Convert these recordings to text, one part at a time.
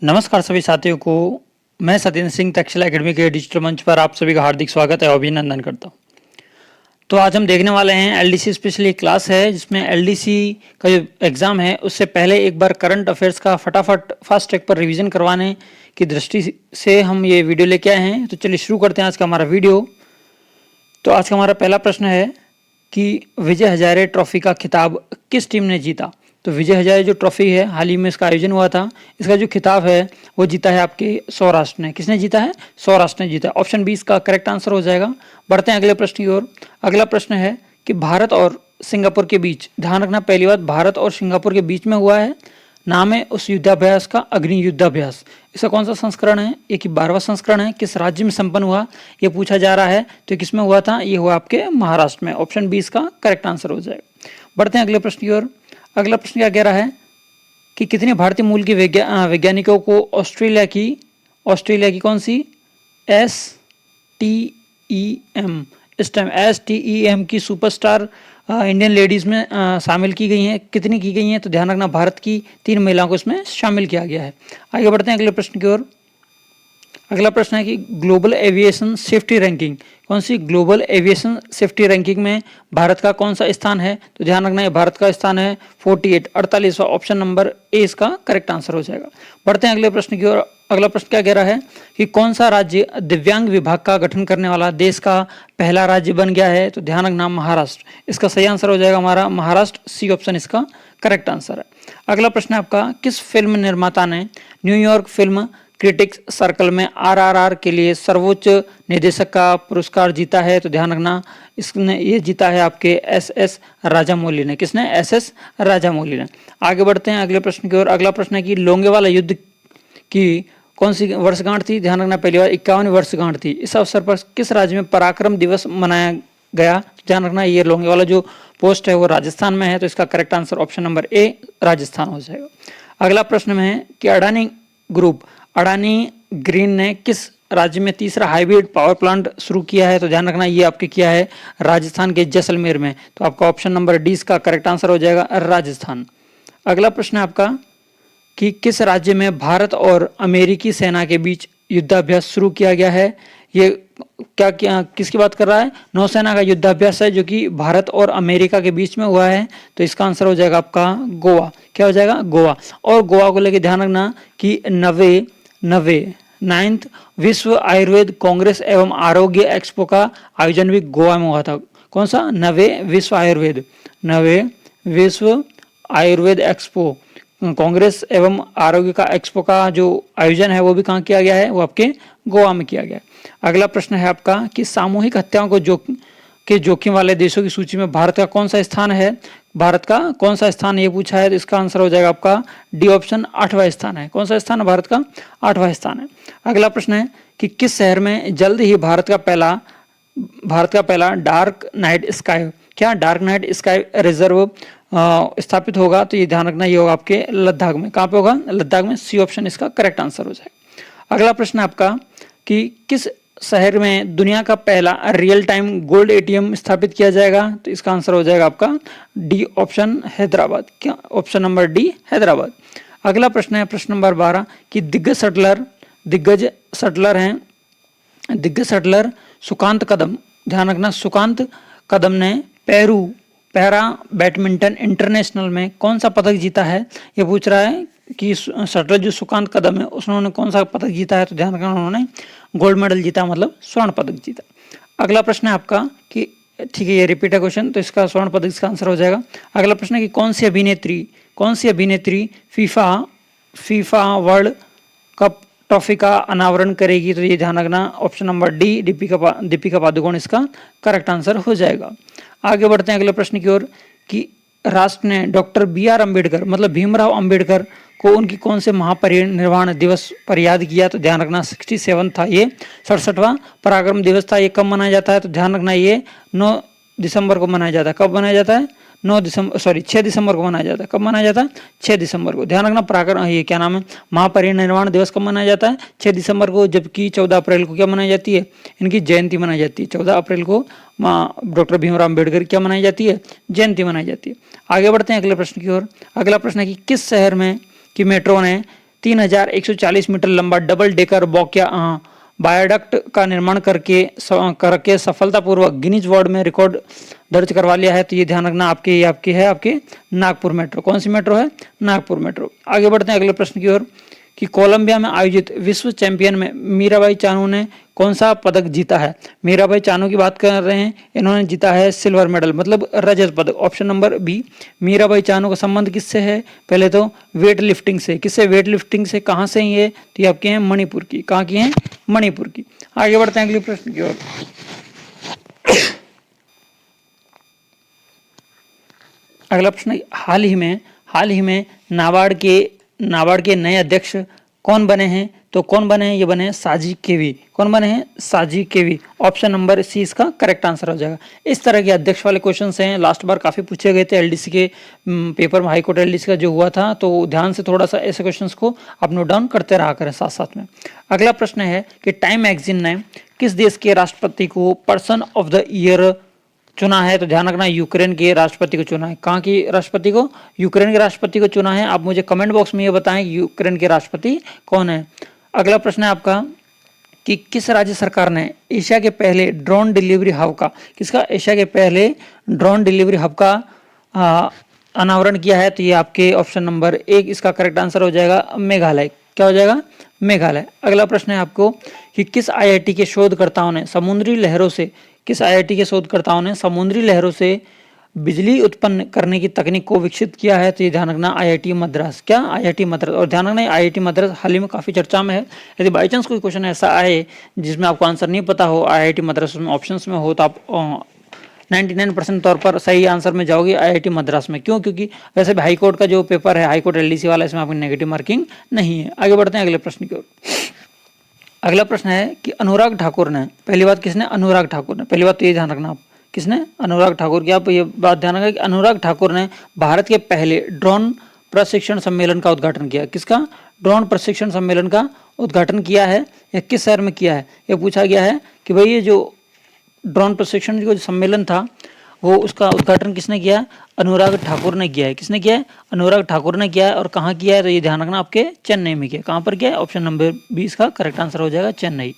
नमस्कार सभी साथियों को। मैं सत्येंद्र सिंह तक्षशिला एकेडमी के डिजिटल मंच पर आप सभी का हार्दिक स्वागत है और अभिनंदन करता हूं। तो आज हम देखने वाले हैं एलडीसी स्पेशली क्लास है जिसमें एलडीसी का जो एग्ज़ाम है उससे पहले एक बार करंट अफेयर्स का फटाफट फास्ट ट्रैक पर रिवीजन करवाने की दृष्टि से हम ये वीडियो लेके आए हैं। तो चलिए शुरू करते हैं आज का हमारा वीडियो। तो आज का हमारा पहला प्रश्न है कि विजय हजारे ट्रॉफी का खिताब किस टीम ने जीता। तो विजय हजारे जो ट्रॉफी है हाल ही में इसका आयोजन हुआ था, इसका जो खिताब है वो जीता है आपके सौराष्ट्र ने। किसने जीता है? सौराष्ट्र ने जीता है। ऑप्शन 20 का करेक्ट आंसर हो जाएगा। बढ़ते हैं अगले प्रश्न की ओर। अगला प्रश्न है कि भारत और सिंगापुर के बीच, ध्यान रखना पहली बात, भारत और सिंगापुर के बीच में हुआ है। नाम है उस युद्धाभ्यास का अग्नि युद्धाभ्यास। इसका कौन सा संस्करण है? ये कि 12वां संस्करण है। किस राज्य में संपन्न हुआ ये पूछा जा रहा है। तो किस में हुआ था? ये हुआ आपके महाराष्ट्र में। ऑप्शन 20 का करेक्ट आंसर हो जाएगा। बढ़ते हैं अगले प्रश्न की ओर। अगला प्रश्न क्या कह रहा है कि कितने भारतीय मूल के वैज्ञानिकों को ऑस्ट्रेलिया की कौन सी STEM इस टाइम STEM की सुपरस्टार इंडियन लेडीज़ में शामिल की गई हैं। कितनी की गई हैं? तो ध्यान रखना भारत की 3 महिलाओं को इसमें शामिल किया गया है। आगे बढ़ते हैं अगले प्रश्न की ओर। अगला प्रश्न है कि ग्लोबल एविएशन सेफ्टी रैंकिंग, कौन सी ग्लोबल एविएशन सेफ्टी रैंकिंग में भारत का कौन सा स्थान है? तो ध्यान रखना है भारत का स्थान है 48वां। ऑप्शन नंबर ए इसका करेक्ट आंसर हो जाएगा। बढ़ते हैं अगले प्रश्न की ओर। अगला प्रश्न क्या कह रहा है कि कौन सा राज्य दिव्यांग विभाग का गठन करने वाला देश का पहला राज्य बन गया है? तो ध्यान रखना महाराष्ट्र। इसका सही आंसर हो जाएगा हमारा महाराष्ट्र। सी ऑप्शन इसका करेक्ट आंसर है। अगला प्रश्न है आपका, किस फिल्म निर्माता ने न्यूयॉर्क फिल्म क्रिटिक्स सर्कल में RRR के लिए सर्वोच्च निर्देशक का पुरस्कार जीता है? तो ध्यान रखना इसने ये जीता है आपके SS राजामौली ने। किसने? SS राजामौली ने। आगे बढ़ते हैं अगले प्रश्न की ओर। अगला प्रश्न है कि लोंगेवाला युद्ध की कौन सी वर्षगांठ थी? ध्यान रखना पहली बार 51वीं वर्षगांठ थी। इस अवसर पर किस राज्य में पराक्रम दिवस मनाया गया? ध्यान रखना ये लोंगेवाला जो पोस्ट है वो राजस्थान में है। तो इसका correct answer option number A Rajasthan हो जाएगा। अगला प्रश्न में है कि अडानी ग्रीन ने किस राज्य में तीसरा हाइब्रिड पावर प्लांट शुरू किया है? तो ध्यान रखना ये आपके किया है राजस्थान के जैसलमेर में। तो आपका ऑप्शन नंबर डी इसका करेक्ट आंसर हो जाएगा राजस्थान। अगला प्रश्न है आपका कि किस राज्य में भारत और अमेरिकी सेना के बीच युद्धाभ्यास शुरू किया गया है? ये क्या किसकी बात कर रहा है? नौसेना का युद्धाभ्यास है जो कि भारत और अमेरिका के बीच में हुआ है। तो इसका आंसर हो जाएगा आपका गोवा। क्या हो जाएगा? गोवा। और गोवा को लेकर ध्यान रखना कि 9th विश्व आयुर्वेद कांग्रेस एवं आरोग्य एक्सपो का आयोजन भी गोवा में हुआ था। कौन सा? 9वें विश्व आयुर्वेद एक्सपो कांग्रेस एवं आरोग्य का एक्सपो का जो आयोजन है वो भी कहाँ किया गया है? वो आपके गोवा में किया गया है। अगला प्रश्न है आपका कि सामूहिक हत्याओं को जोखिम वाले देशों की सूची में भारत का कौन सा स्थान है? भारत का कौन सा स्थान ये पूछा है। तो इसका आंसर हो जाएगा आपका डी ऑप्शन 8वां स्थान है। कौन सा स्थान है? भारत का 8वां स्थान है। अगला प्रश्न है कि किस शहर में जल्द ही भारत का पहला डार्क नाइट स्काई रिजर्व स्थापित होगा? तो ये ध्यान रखना ये होगा आपके लद्दाख में। कहाँ पे होगा? लद्दाख में। सी ऑप्शन इसका करेक्ट आंसर हो जाएगा। अगला प्रश्न है आपका कि किस शहर में दुनिया का पहला रियल टाइम गोल्ड ATM स्थापित किया जाएगा? तो इसका आंसर हो जाएगा आपका डी ऑप्शन हैदराबाद। क्या? Option number D Hyderabad. अगला प्रश्न है प्रश्न नंबर 12 कि दिग्गज शटलर सुकांत कदम, ध्यान रखना सुकांत कदम ने पैरा बैडमिंटन इंटरनेशनल में कौन सा पदक जीता है? ये पूछ रहा है कि शटलर जो सुकांत कदम है उन्होंने कौन सा पदक जीता है? तो ध्यान रखना उन्होंने गोल्ड मेडल जीता, मतलब स्वर्ण पदक जीता। अगला प्रश्न है आपका कि ठीक है ये रिपीट है क्वेश्चन, तो इसका स्वर्ण पदक इसका आंसर हो जाएगा। अगला प्रश्न है कि कौन सी अभिनेत्री फीफा वर्ल्ड कप ट्रॉफी का अनावरण करेगी? तो ये ध्यान रखना option number D Deepika Padukone इसका करेक्ट आंसर हो जाएगा। आगे बढ़ते हैं अगले प्रश्न की ओर कि राष्ट्र ने डॉक्टर BR अम्बेडकर मतलब भीमराव अम्बेडकर को उनकी कौन से महापरिनिर्वाण दिवस पर याद किया? तो ध्यान रखना 67 था ये 67वां पराक्रम दिवस था। ये कब मनाया जाता है? तो ध्यान रखना ये 9 दिसंबर को मनाया जाता है। कब मनाया जाता है? 6 दिसंबर को मनाया जाता है। कब मनाया जाता है? 6 दिसंबर को। ध्यान रखना पराक्रम ये क्या नाम है महापरिनिर्वाण दिवस कब मनाया जाता है? 6 दिसंबर को। जबकि 14 अप्रैल को क्या मनाई जाती है? इनकी जयंती मनाई जाती है। 14 अप्रैल को डॉक्टर भीमराव अम्बेडकर क्या मनाई जाती है? जयंती मनाई जाती है। आगे बढ़ते हैं अगले प्रश्न की ओर। अगला प्रश्न है कि किस शहर में की मेट्रो ने 3140 मीटर लंबा डबल डेकर वायडक्ट का निर्माण करके सफलतापूर्वक गिनीज वर्ल्ड में रिकॉर्ड दर्ज करवा लिया है। तो ये ध्यान रखना, आपके नागपुर मेट्रो। कौन सी मेट्रो है? नागपुर मेट्रो। आगे बढ़ते हैं अगले प्रश्न की ओर कि कोलंबिया में आयोजित विश्व चैंपियन में मीराबाई चानू ने कौन सा पदक जीता है? मीराबाई चानू की बात कर रहे हैं, इन्होंने जीता है सिल्वर मेडल, मतलब रजत पदक। Option number B. Mirabai Chanu का संबंध किससे है? पहले तो वेट लिफ्टिंग से। किससे? वेट लिफ्टिंग से। कहाँ से ये? तो ये आपके हैं मणिपुर की। कहाँ की हैं? मणिपुर की। आगे बढ़ते हैं अगले प्रश्न की ओर। अगला प्रश्न, हाल ही में नाबार्ड के नए अध्यक्ष कौन बने हैं? तो कौन बने हैं? ये बने हैं साजी केवी। कौन बने हैं? साजी केवी। ऑप्शन नंबर सी इसका करेक्ट आंसर हो जाएगा। इस तरह के अध्यक्ष वाले क्वेश्चंस हैं, लास्ट बार काफी पूछे गए थे एलडीसी के पेपर में, हाईकोर्ट एलडीसी का जो हुआ था, तो ध्यान से थोड़ा सा ऐसे क्वेश्चंस को आप नोट डाउन करते रहा करें साथ साथ में। अगला प्रश्न है कि टाइम मैगजीन ने किस देश के राष्ट्रपति को पर्सन ऑफ द ईयर चुना है? तो ध्यान रखना, यूक्रेन के राष्ट्रपति को चुना है। कहाँ की राष्ट्रपति को? यूक्रेन के राष्ट्रपति को चुना है। आप मुझे कमेंट बॉक्स में ये बताएं यूक्रेन के राष्ट्रपति कौन है। अगला प्रश्न है आपका कि किस राज्य सरकार ने एशिया के पहले ड्रोन डिलीवरी हब का, किसका? एशिया के पहले ड्रोन डिलीवरी हब का अनावरण किया है? तो ये आपके ऑप्शन नंबर 1 इसका करेक्ट आंसर हो जाएगा, मेघालय। क्या हो जाएगा? मेघालय। अगला प्रश्न है आपको कि किस आईआईटी के शोधकर्ताओं ने समुद्री लहरों से बिजली उत्पन्न करने की तकनीक को विकसित किया है? तो ये ध्यान रखना, आईआईटी मद्रास। क्या? आईआईटी मद्रास। और ध्यान रखना, आईआईटी मद्रास हाल ही में काफी चर्चा में है। यदि बाई चांस कोई क्वेश्चन ऐसा आए जिसमें आपको आंसर नहीं पता हो, आईआईटी मद्रास में ऑप्शंस में हो, तो आप 99% तौर पर सही आंसर में जाओगे आईआईटी मद्रास में। क्यों? क्योंकि वैसे भी हाईकोर्ट का जो पेपर है, हाईकोर्ट एलडीसी वाला, इसमें आपकी नेगेटिव मार्किंग नहीं है। आगे बढ़ते हैं अगले प्रश्न की ओर। अगला प्रश्न है कि अनुराग ठाकुर ने, पहली बात किसने? अनुराग ठाकुर ने। पहली बात तो ये ध्यान रखना आप, किसने? अनुराग ठाकुर की। आप ये बात ध्यान रखना कि अनुराग ठाकुर ने भारत के पहले ड्रोन प्रशिक्षण सम्मेलन का उद्घाटन किया। किसका? ड्रोन प्रशिक्षण सम्मेलन का उद्घाटन किया है या किस शहर में किया है? यह पूछा गया है कि भाई ये जो ड्रोन प्रशिक्षण जो सम्मेलन था, वो उसका उद्घाटन किसने किया? अनुराग ठाकुर ने किया है। किसने किया है? अनुराग ठाकुर ने किया है। और कहाँ किया है? तो ये ध्यान रखना, आपके चेन्नई में किया। कहाँ पर किया है? ऑप्शन नंबर 20 का करेक्ट आंसर हो जाएगा, चेन्नई।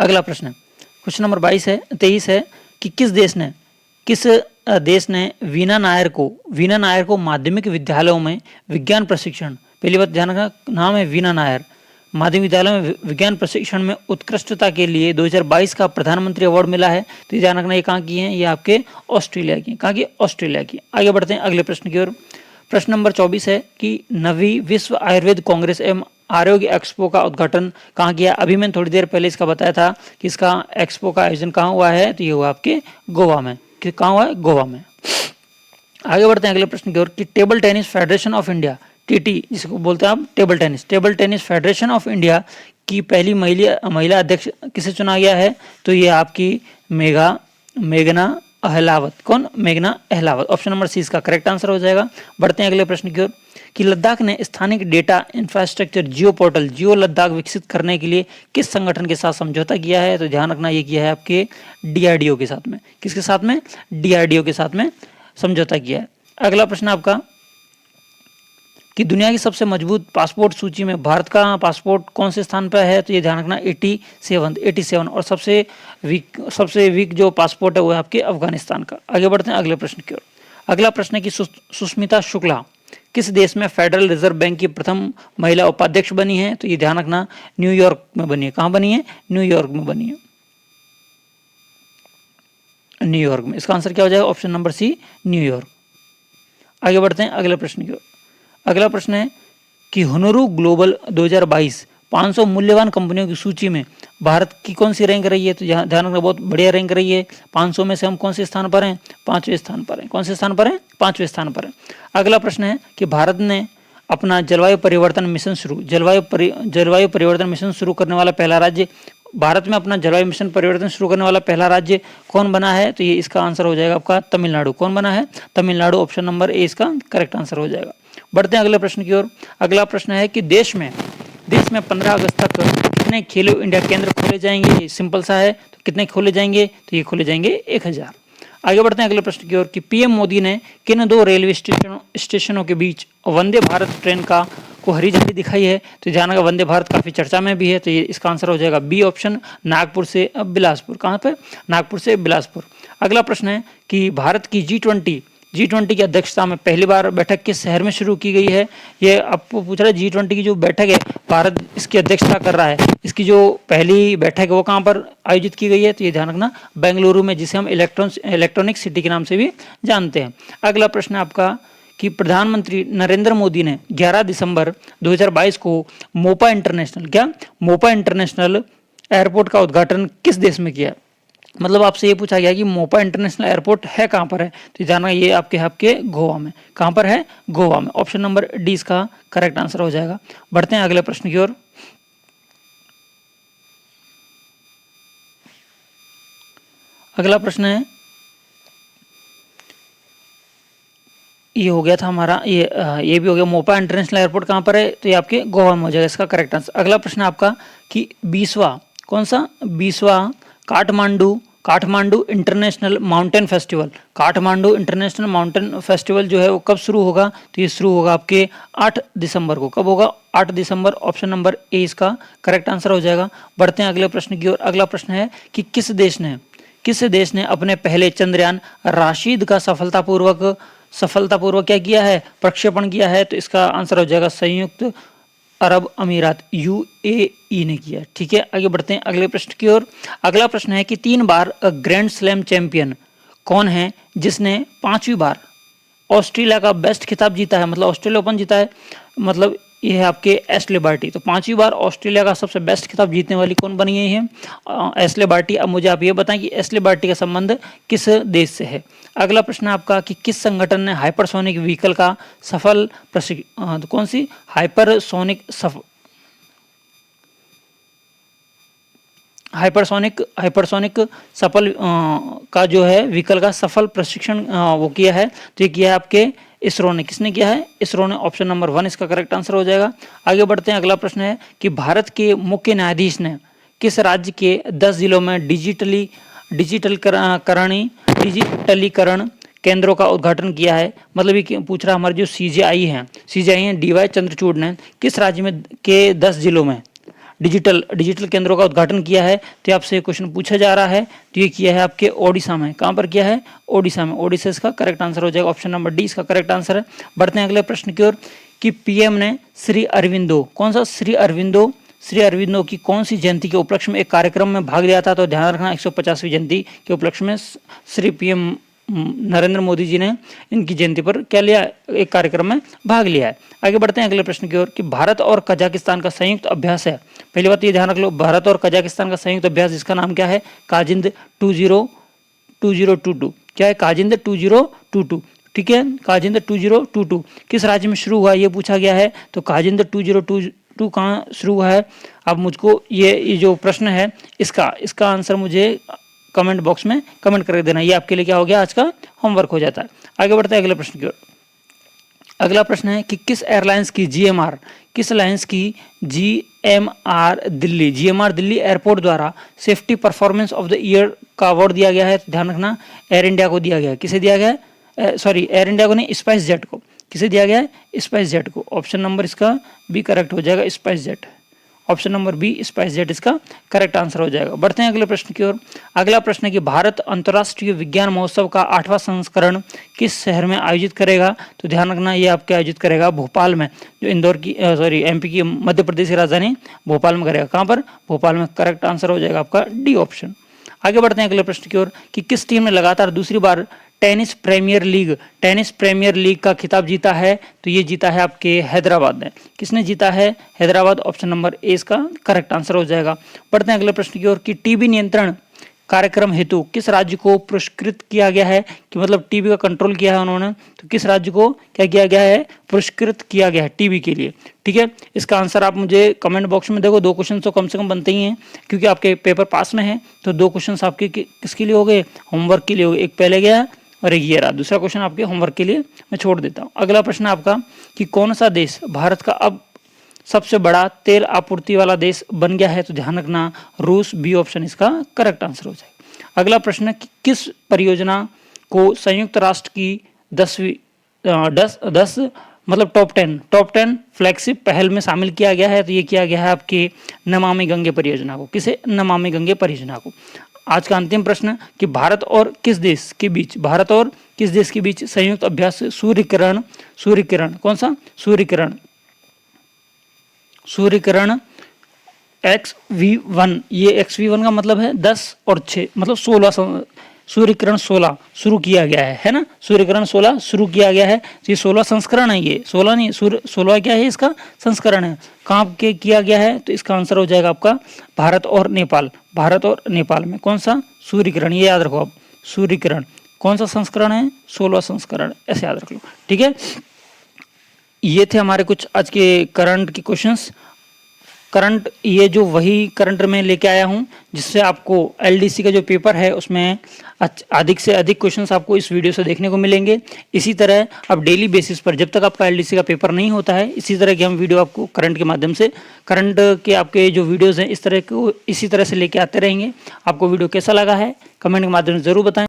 अगला प्रश्न, क्वेश्चन नंबर 23 है कि किस देश ने वीना नायर को माध्यमिक विद्यालयों में विज्ञान प्रशिक्षण, पहली बात ध्यान रखना, नाम है वीना नायर, माध्यमिक विद्यालय में विज्ञान प्रशिक्षण में उत्कृष्टता के लिए 2022 का प्रधानमंत्री अवार्ड मिला है? तो ये ध्यान रखना, ये कहाँ की हैं? ये आपके ऑस्ट्रेलिया की। कहाँ की? ऑस्ट्रेलिया की। आगे बढ़ते हैं अगले प्रश्न की ओर। प्रश्न नंबर 24 है कि 9वीं विश्व आयुर्वेद कांग्रेस एवं आरोग्य एक्सपो का उद्घाटन कहाँ किया? अभी मैंने थोड़ी देर पहले इसका बताया था कि इसका एक्सपो का आयोजन कहाँ हुआ है? तो ये हुआ आपके गोवा में। कहाँ हुआ है? गोवा में। आगे बढ़ते हैं अगले प्रश्न की ओर कि table tennis federation of India, TT जिसको बोलते हैं आप, table tennis federation of India की पहली महिला अध्यक्ष किसे चुना गया है? तो ये आपकी मेघना अहलावत। कौन? मेघना अहलावत। ऑप्शन नंबर सी इसका करेक्ट आंसर हो जाएगा। बढ़ते हैं अगले प्रश्न की ओर कि लद्दाख ने स्थानिक डेटा इंफ्रास्ट्रक्चर जियो पोर्टल जियो लद्दाख विकसित करने के लिए किस संगठन के साथ समझौता किया है? तो ध्यान रखना, ये किया है आपके डीआरडीओ के साथ में। किसके साथ में? डीआरडीओ के साथ में समझौता किया है। अगला प्रश्न आपका कि दुनिया की सबसे मजबूत पासपोर्ट सूची में भारत का पासपोर्ट कौन से स्थान पर है? तो ये ध्यान रखना, 87 और सबसे वीक जो पासपोर्ट है वो है आपके अफगानिस्तान का। आगे बढ़ते हैं अगले प्रश्न की ओर। अगला प्रश्न है कि सुष्मिता शुक्ला किस देश में फेडरल रिजर्व बैंक की प्रथम महिला उपाध्यक्ष बनी है? तो ये ध्यान रखना, न्यूयॉर्क में बनी है। कहाँ बनी है? न्यूयॉर्क में बनी है, न्यूयॉर्क में। इसका आंसर क्या हो जाएगा? Option number C, New York. आगे बढ़ते हैं अगले प्रश्न की ओर। अगला प्रश्न है कि होनोरू ग्लोबल 2022 500 मूल्यवान कंपनियों की सूची में भारत की कौन सी रैंक रही है? तो ध्यान रखना, बहुत बढ़िया रैंक रही है। 500 में से हम कौन से स्थान पर हैं? 5वें स्थान पर हैं। कौन से स्थान पर हैं? 5वें स्थान पर हैं। अगला प्रश्न है कि भारत ने अपना जलवायु परिवर्तन मिशन शुरू करने वाला पहला राज्य, भारत में अपना जलवायु मिशन परिवर्तन शुरू करने वाला पहला राज्य कौन बना है? तो ये इसका आंसर हो जाएगा आपका तमिलनाडु। कौन बना है? तमिलनाडु। ऑप्शन नंबर ए इसका करेक्ट आंसर हो जाएगा। बढ़ते हैं अगले प्रश्न की ओर। अगला प्रश्न है कि देश में 15 अगस्त तक कितने खेलो इंडिया केंद्र खोले जाएंगे? सिंपल सा है, तो कितने खोले जाएंगे? तो ये खोले जाएंगे 1000। आगे बढ़ते हैं अगले प्रश्न की ओर कि पीएम मोदी ने किन 2 रेलवे स्टेशनों के बीच वंदे भारत ट्रेन का को हरी झंडी दिखाई है, तो ध्यान रखना वंदे भारत काफी चर्चा में भी है, तो ये इसका आंसर हो जाएगा बी ऑप्शन, नागपुर से बिलासपुर। कहाँ पे? नागपुर से बिलासपुर। अगला प्रश्न है कि भारत की G20 की अध्यक्षता में पहली बार बैठक किस शहर में शुरू की गई है? ये आपको पूछ रहा है G20 की जो बैठक है, भारत इसकी अध्यक्षता कर रहा है, इसकी जो पहली बैठक है वो कहाँ पर आयोजित की गई है? तो ये ध्यान रखना बेंगलुरु में, जिसे हम इलेक्ट्रॉनिक सिटी के नाम से भी जानते हैं। अगला प्रश्न है आपका कि प्रधानमंत्री नरेंद्र मोदी ने 11 दिसंबर 2022 को मोपा इंटरनेशनल एयरपोर्ट का उद्घाटन किस देश में किया? मतलब आपसे ये पूछा गया कि मोपा इंटरनेशनल एयरपोर्ट है कहाँ पर है, तो जानना ये आपके गोवा में। कहाँ पर है? गोवा में। ऑप्शन नंबर डी इसका करेक्ट आंसर हो जाएगा। बढ़ते हैं अगले प्रश्न की ओर। अगला प्रश्न है, ये हो गया था हमारा, ये भी हो गया, मोपा इंटरनेशनल एयरपोर्ट कहाँ पर है? तो ये आपके गोवा में हो जाएगा इसका करेक्ट आंसर। अगला प्रश्न है आपका कि 20वां कौन सा? 20वां काठमांडू इंटरनेशनल माउंटेन फेस्टिवल जो है वो कब शुरू होगा? तो ये शुरू होगा आपके 8 दिसंबर को। कब होगा? 8 दिसंबर। ऑप्शन नंबर ए इसका करेक्ट आंसर हो जाएगा। बढ़ते हैं अगले प्रश्न की ओर। अगला प्रश्न है कि किस देश ने अपने पहले चंद्रयान राशिद का सफलतापूर्वक क्या किया है? प्रक्षेपण किया है। तो इसका आंसर हो जाएगा संयुक्त अरब अमीरात, UAE ने किया। ठीक है, आगे बढ़ते हैं अगले प्रश्न की ओर। अगला प्रश्न है कि 3 बार ग्रैंड स्लैम चैंपियन कौन है जिसने 5वीं बार ऑस्ट्रेलिया का बेस्ट खिताब जीता है, मतलब ऑस्ट्रेलिया ओपन जीता है, मतलब ये है आपके एशले बार्टी। तो 5वीं बार ऑस्ट्रेलिया का सबसे बेस्ट खिताब जीतने वाली कौन बनी है? Ashleigh Barty. अब मुझे आप ये बताएं कि एशले बार्टी का संबंध किस देश से है? अगला प्रश्न आपका कि किस संगठन ने हाइपरसोनिक व्हीकल का सफल कौन सी हाइपरसोनिक सफल का जो है व्हीकल का सफल प्रशिक्षण वो किया है? तो ये किया है आपके इसरो ने। किसने किया है? इसरो ने। ऑप्शन नंबर 1 इसका करेक्ट आंसर हो जाएगा। आगे बढ़ते हैं। अगला प्रश्न है कि भारत के मुख्य न्यायाधीश ने किस राज्य के 10 जिलों में डिजिटलीकरण केंद्रों का उद्घाटन किया है? मतलब ये पूछ रहा है हमारे जो CJI हैं DY चंद्रचूड़ ने किस राज्य में के 10 जिलों में डिजिटल केंद्रों का उद्घाटन किया है? तो आपसे क्वेश्चन पूछा जा रहा है। तो ये किया है आपके ओडिशा में। कहाँ पर किया है? ओडिशा में। ओडिशा इसका करेक्ट आंसर हो जाएगा। ऑप्शन नंबर डी इसका करेक्ट आंसर है। बढ़ते हैं अगले प्रश्न की ओर कि PM ने श्री अरविंदो की कौन सी जयंती के उपलक्ष्य में एक कार्यक्रम में भाग लिया था? तो ध्यान रखना 150वीं जयंती के उपलक्ष्य में श्री PM नरेंद्र मोदी जी ने इनकी जयंती पर क्या लिया? एक कार्यक्रम में भाग लिया है। आगे बढ़ते हैं अगले प्रश्न की ओर कि भारत और कजाकिस्तान का संयुक्त अभ्यास है। पहली बात ये ध्यान रख लो, भारत और कजाकिस्तान का संयुक्त अभ्यास, जिसका नाम क्या है? काजिंद 2022। क्या है? काजिंद 2022। ठीक है, काजिंद 2022 किस राज्य में शुरू हुआ ये पूछा गया है। तो काजिंद 2022 कहाँ शुरू हुआ है? अब मुझको ये जो प्रश्न है इसका आंसर मुझे कमेंट बॉक्स में कमेंट करके देना। ये आपके लिए क्या हो गया? आज का होमवर्क हो जाता है। आगे बढ़ते हैं अगले प्रश्न की ओर। अगला प्रश्न है कि किस एयरलाइंस की GMR दिल्ली एयरपोर्ट द्वारा safety performance of the year का अवार्ड दिया गया है? तो ध्यान रखना एयर इंडिया को दिया गया है। किसे दिया गया है? एयर इंडिया को नहीं, स्पाइस जेट को। किसे दिया गया है? स्पाइस जेट को। ऑप्शन नंबर इसका बी करेक्ट हो जाएगा, SpiceJet. Option number B SpiceJet इसका करेक्ट आंसर हो जाएगा। बढ़ते हैं अगले प्रश्न की ओर। अगला प्रश्न है कि भारत अंतर्राष्ट्रीय विज्ञान महोत्सव का 8वां संस्करण किस शहर में आयोजित करेगा? तो ध्यान रखना ये आपके आयोजित करेगा भोपाल में, जो MP की मध्य प्रदेश की राजधानी भोपाल में करेगा। कहाँ पर? भोपाल में। करेक्ट आंसर हो जाएगा आपका डी ऑप्शन। आगे बढ़ते हैं अगले प्रश्न की ओर कि किस टीम ने लगातार दूसरी बार टेनिस प्रीमियर लीग का खिताब जीता है? तो ये जीता है आपके हैदराबाद ने। किसने जीता है? हैदराबाद। ऑप्शन नंबर ए इसका करेक्ट आंसर हो जाएगा। बढ़ते हैं अगले प्रश्न की ओर कि टीबी नियंत्रण कार्यक्रम हेतु किस राज्य को पुरस्कृत किया गया है? कि मतलब टीबी का कंट्रोल किया है उन्होंने, तो किस राज्य को क्या किया गया है? पुरस्कृत किया गया है टीबी के लिए। ठीक है, इसका आंसर आप मुझे कमेंट बॉक्स में देखो। 2 क्वेश्चन तो कम से कम बनते ही हैं, क्योंकि आपके पेपर पास में है। तो 2 क्वेश्चन आपके किसके लिए हो गए? होमवर्क के लिए हो गए। एक पहले गया और एक ये रहा। दूसरा क्वेश्चन आपके होमवर्क के लिए मैं छोड़ देता हूँ। अगला प्रश्न आपका कि कौन सा देश भारत का अब सबसे बड़ा तेल आपूर्ति वाला देश बन गया है? तो ध्यान रखना रूस। बी ऑप्शन इसका करेक्ट आंसर हो जाएगा। अगला प्रश्न कि किस परियोजना को संयुक्त राष्ट्र की 10 मतलब टॉप 10 फ्लैगशिप पहल में शामिल किया गया है। तो ये किया गया है आपके नमामि गंगे परियोजना को। किसे? नमामि गंगे परियोजना को। आज का अंतिम प्रश्न कि भारत और किस देश के बीच संयुक्त अभ्यास सूर्यकिरण कौन सा? सूर्यकिरण XV1। ये XV1 का मतलब है 10 और 6 मतलब 16। सूर्यकिरण 16 शुरू किया गया है ना। सूर्यकिरण 16 शुरू किया गया है। तो ये 16 संस्करण है। ये 16 नहीं, 16 क्या है? इसका संस्करण है। कहाँ के किया गया है? तो इसका आंसर हो जाएगा आपका भारत और नेपाल में। कौन सा? सूर्यकिरण। ये याद रखो आप, सूर्यकिरण कौन सा संस्करण है? 16 संस्करण, ऐसे याद रख लो। ठीक है, ये थे हमारे कुछ आज के करंट के क्वेश्चंस। करंट ये जो वही करंट में लेके आया हूँ जिससे आपको LDC का जो पेपर है उसमें अधिक से अधिक क्वेश्चंस आपको इस वीडियो से देखने को मिलेंगे। इसी तरह अब डेली बेसिस पर जब तक आपका LDC का पेपर नहीं होता है, इसी तरह के हम वीडियो आपको करंट के माध्यम से, करंट के आपके जो वीडियोज़ हैं इसी तरह से लेके आते रहेंगे। आपको वीडियो कैसा लगा है कमेंट के माध्यम से ज़रूर बताएं।